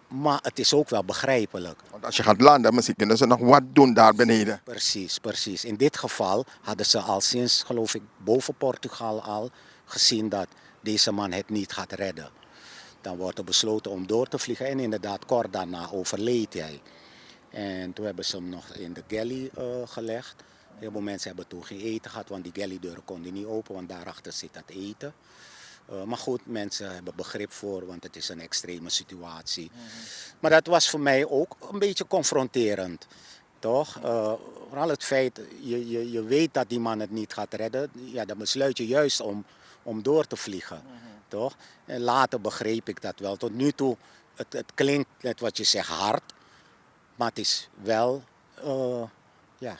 Maar het is ook wel begrijpelijk. Want als je gaat landen, misschien kunnen ze nog wat doen daar beneden. Precies. In dit geval hadden ze al sinds, geloof ik, boven Portugal al gezien dat deze man het niet gaat redden. Dan wordt er besloten om door te vliegen en inderdaad kort daarna overleed hij. En toen hebben ze hem nog in de galley gelegd. Heel veel mensen hebben toen geen eten gehad, want die galleydeuren konden niet open, want daarachter zit het eten. Maar goed, mensen hebben begrip voor, want het is een extreme situatie. Maar dat was voor mij ook een beetje confronterend. Toch? Vooral het feit, je weet dat die man het niet gaat redden. Ja, dan besluit je juist om door te vliegen. Toch? En later begreep ik dat wel. Tot nu toe, het klinkt net wat je zegt hard. Maar het is wel, ja.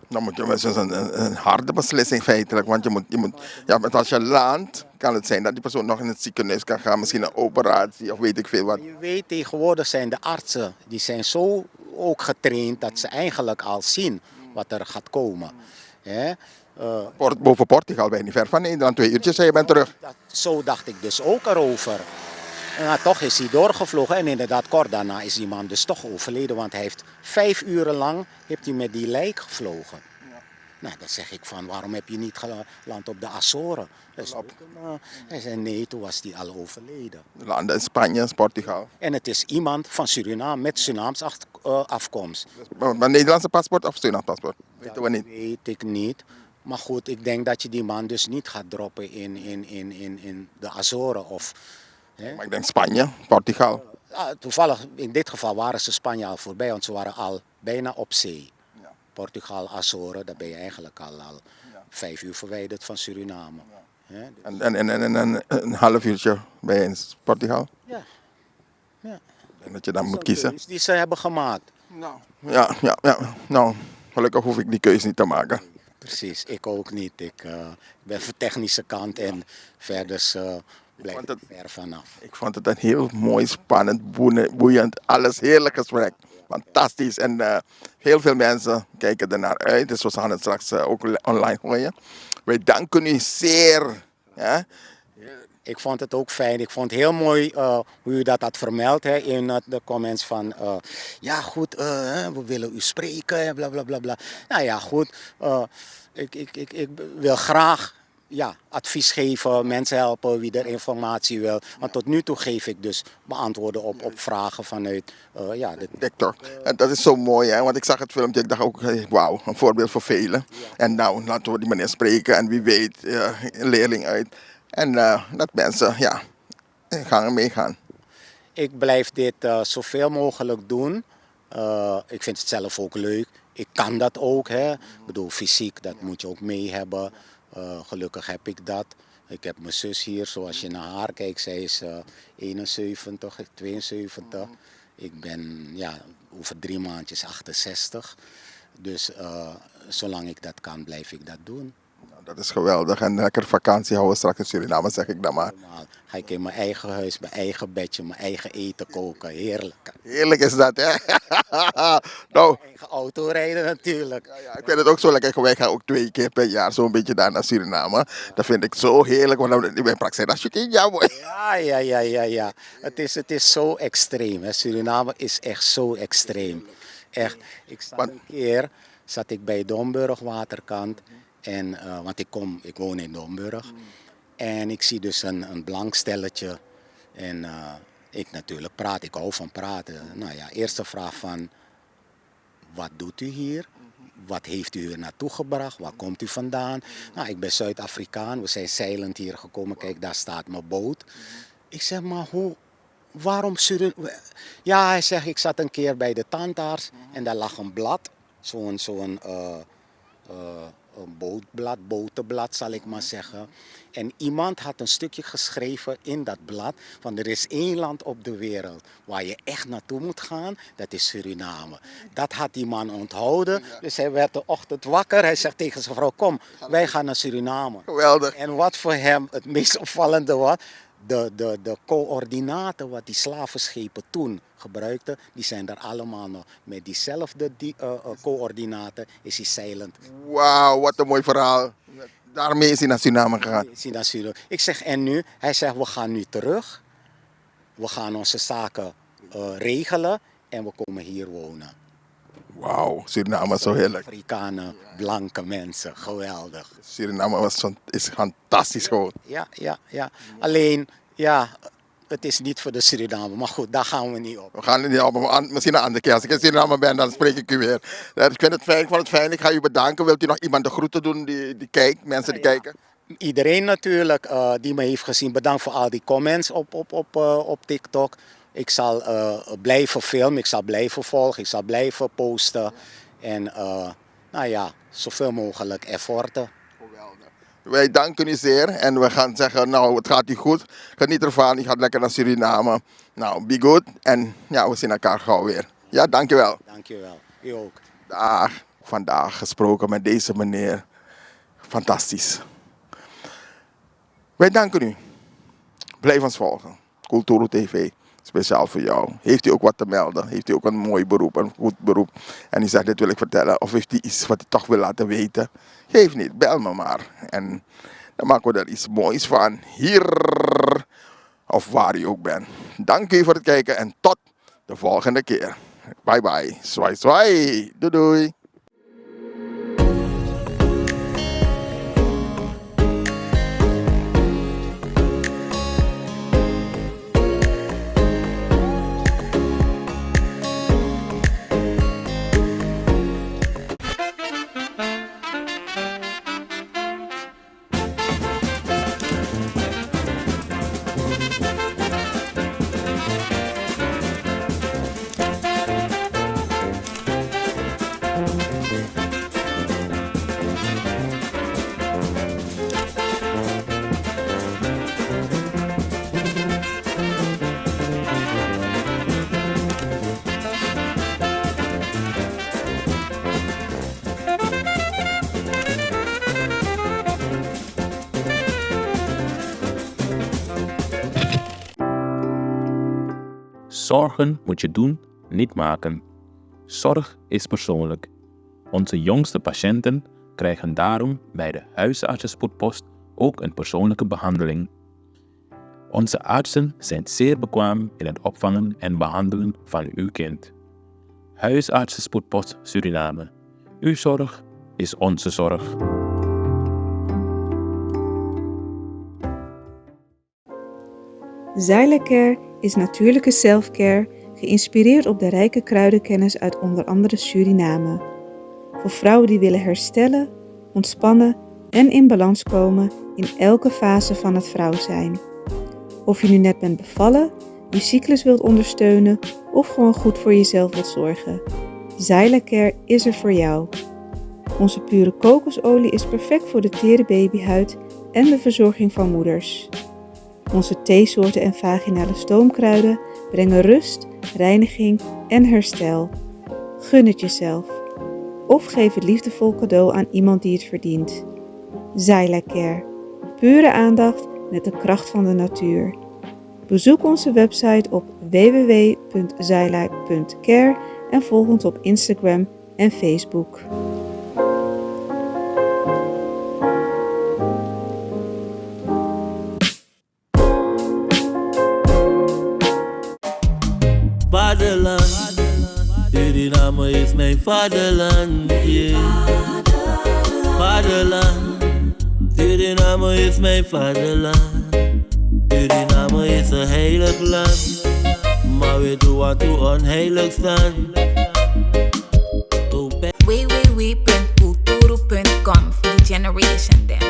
Dan moet je met een harde beslissing feitelijk. Want ja, als je landt, kan het zijn dat die persoon nog in het ziekenhuis kan gaan. Misschien een operatie of weet ik veel wat. Je weet, tegenwoordig zijn de artsen, die zijn zo ook getraind dat ze eigenlijk al zien wat er gaat komen. Hè? Boven Portugal ben je niet ver van Nederland. 2 uurtjes en je bent terug. Zo dacht ik dus ook erover. En toch is hij doorgevlogen en inderdaad kort daarna is die man dus toch overleden. Want hij heeft 5 uren lang met die lijk gevlogen. Ja. Nou, dan zeg ik van, waarom heb je niet geland op de Azoren? Hij zei nee, toen was hij al overleden. Landen in Spanje, Portugal. En het is iemand van Suriname met Surinaams afkomst. Maar Nederlandse paspoort of Surinaams paspoort? Weten we niet. Weet ik niet. Maar goed, ik denk dat je die man dus niet gaat droppen in de Azoren of... Maar ik denk Spanje, Portugal. Toevallig, in dit geval waren ze Spanje al voorbij, want ze waren al bijna op zee. Ja. Portugal, Azoren, daar ben je eigenlijk al 5 uur verwijderd van Suriname. Hè, dus- En een half uurtje bij een sporthal. ja, ja. En dat je dan Dat is moet een kiezen. keus die ze hebben gemaakt. Ja. Nou, gelukkig hoef ik die keuze niet te maken. Precies, ik ook niet. Ik ben van technische kant en verder blijf vond ik het- ver vanaf. Ik vond het een heel mooi, spannend, boeiend, alles heerlijk gesprek. Fantastisch. En heel veel mensen kijken er naar uit. Dus we gaan het straks ook online gooien. Wij danken u zeer. Ja? Ik vond het ook fijn. Ik vond het heel mooi hoe u dat had vermeld hè, in de comments van... ja goed, we willen u spreken en bla bla bla bla. Nou ja, goed. Ik wil graag advies geven, mensen helpen wie er informatie wil. Want tot nu toe geef ik dus beantwoorden op vragen vanuit de TikTok. En dat is zo mooi, hè? Want ik zag het filmpje, ik dacht ook, wauw, een voorbeeld voor velen. En nou, laten we die meneer spreken en wie weet, een leerling uit. En dat mensen, gaan er meegaan. Ik blijf dit zoveel mogelijk doen. Ik vind het zelf ook leuk. Ik kan dat ook. Hè. Ik bedoel, fysiek, dat moet je ook mee hebben. Gelukkig heb ik dat. Ik heb mijn zus hier, zoals je naar haar kijkt. Zij is 71, 72. Ik ben over 3 maandjes 68. Dus zolang ik dat kan, blijf ik dat doen. Dat is geweldig. En lekker vakantie houden straks in Suriname, zeg ik dan maar. Normaal ga ik in mijn eigen huis, mijn eigen bedje, mijn eigen eten koken. Heerlijk. Heerlijk is dat, hè? Nou, Eigen auto rijden natuurlijk. ja, ik vind het ook zo lekker. Wij gaan ook 2 keer per jaar zo'n beetje daar naar Suriname. Dat vind ik zo heerlijk. Want ik ben praktisch als je kind, ja mooi. Ja. Het is zo extreem. Hè. Suriname is echt zo extreem. Echt. Een keer zat ik bij Domburg waterkant. En, want ik woon in Domburg. En ik zie dus een blank stelletje. En ik natuurlijk praat. Ik hou van praten. Nou ja, eerste vraag van... Wat doet u hier? Wat heeft u hier naartoe gebracht? Waar komt u vandaan? Nou, ik ben Zuid-Afrikaan. We zijn zeilend hier gekomen. Kijk, daar staat mijn boot. Ik zeg, maar waarom Suriname? Ja, hij zegt, ik zat een keer bij de tandarts en daar lag een blad. Zo'n botenblad zal ik maar zeggen. En iemand had een stukje geschreven in dat blad van er is 1 land op de wereld waar je echt naartoe moet gaan, dat is Suriname. Dat had die man onthouden, dus hij werd de ochtend wakker. Hij zegt tegen zijn vrouw, kom, wij gaan naar Suriname. Geweldig. En wat voor hem het meest opvallende was, de coördinaten wat die slavenschepen toen gebruikten, die zijn er allemaal nog. Met diezelfde coördinaten is hij zeilend. Wauw, wat een mooi verhaal. Daarmee is hij naar Suriname gegaan. Ik zeg, en nu? Hij zegt, we gaan nu terug. We gaan onze zaken regelen en we komen hier wonen. Wauw, Suriname is zo heerlijk. Afrikanen, blanke mensen, geweldig. Suriname is fantastisch gewoon. Ja. Alleen, het is niet voor de Suriname. Maar goed, daar gaan we niet op. We gaan er niet op, misschien een andere keer. Als ik in Suriname ben, dan spreek ik u weer. Ik vind het fijn, ik ga u bedanken. Wilt u nog iemand de groeten doen die kijkt, mensen die kijken? Iedereen natuurlijk die me heeft gezien, bedankt voor al die comments op TikTok. Ik zal blijven filmen, ik zal blijven volgen, ik zal blijven posten. En zoveel mogelijk efforten. Wij danken u zeer en we gaan zeggen, nou het gaat u goed. Geniet ervan, u gaat lekker naar Suriname. Nou, be good en we zien elkaar gauw weer. Ja, dankjewel. Dankjewel, u ook. Vandaag gesproken met deze meneer. Fantastisch. Wij danken u. Blijf ons volgen. Kulturo TV. Speciaal voor jou. Heeft u ook wat te melden? Heeft u ook een mooi beroep, een goed beroep? En u zegt, dit wil ik vertellen. Of heeft u iets wat u toch wil laten weten? Geef niet, bel me maar. En dan maken we er iets moois van. Hier. Of waar u ook bent. Dank u voor het kijken en tot de volgende keer. Bye bye. Zwai zwai. Doei doei. Zorgen moet je doen, niet maken. Zorg is persoonlijk. Onze jongste patiënten krijgen daarom bij de huisartsenspoedpost ook een persoonlijke behandeling. Onze artsen zijn zeer bekwaam in het opvangen en behandelen van uw kind. Huisartsenspoedpost Suriname. Uw zorg is onze zorg. Xyla-Care is natuurlijke self-care, geïnspireerd op de rijke kruidenkennis uit onder andere Suriname. Voor vrouwen die willen herstellen, ontspannen en in balans komen in elke fase van het vrouw zijn. Of je nu net bent bevallen, je cyclus wilt ondersteunen of gewoon goed voor jezelf wilt zorgen. Xyla-Care is er voor jou. Onze pure kokosolie is perfect voor de tere babyhuid en de verzorging van moeders. Onze theesoorten en vaginale stoomkruiden brengen rust, reiniging en herstel. Gun het jezelf. Of geef het liefdevol cadeau aan iemand die het verdient. Xyla-Care. Pure aandacht met de kracht van de natuur. Bezoek onze website op www.xyla.care en volg ons op Instagram en Facebook. Vaderland, Suriname is mijn vaderland, yeah. Vaderland, Suriname is mijn vaderland. Suriname is een heilig land, maar we doen wat toe onheilig staan. www.kulturu.com for the generation them.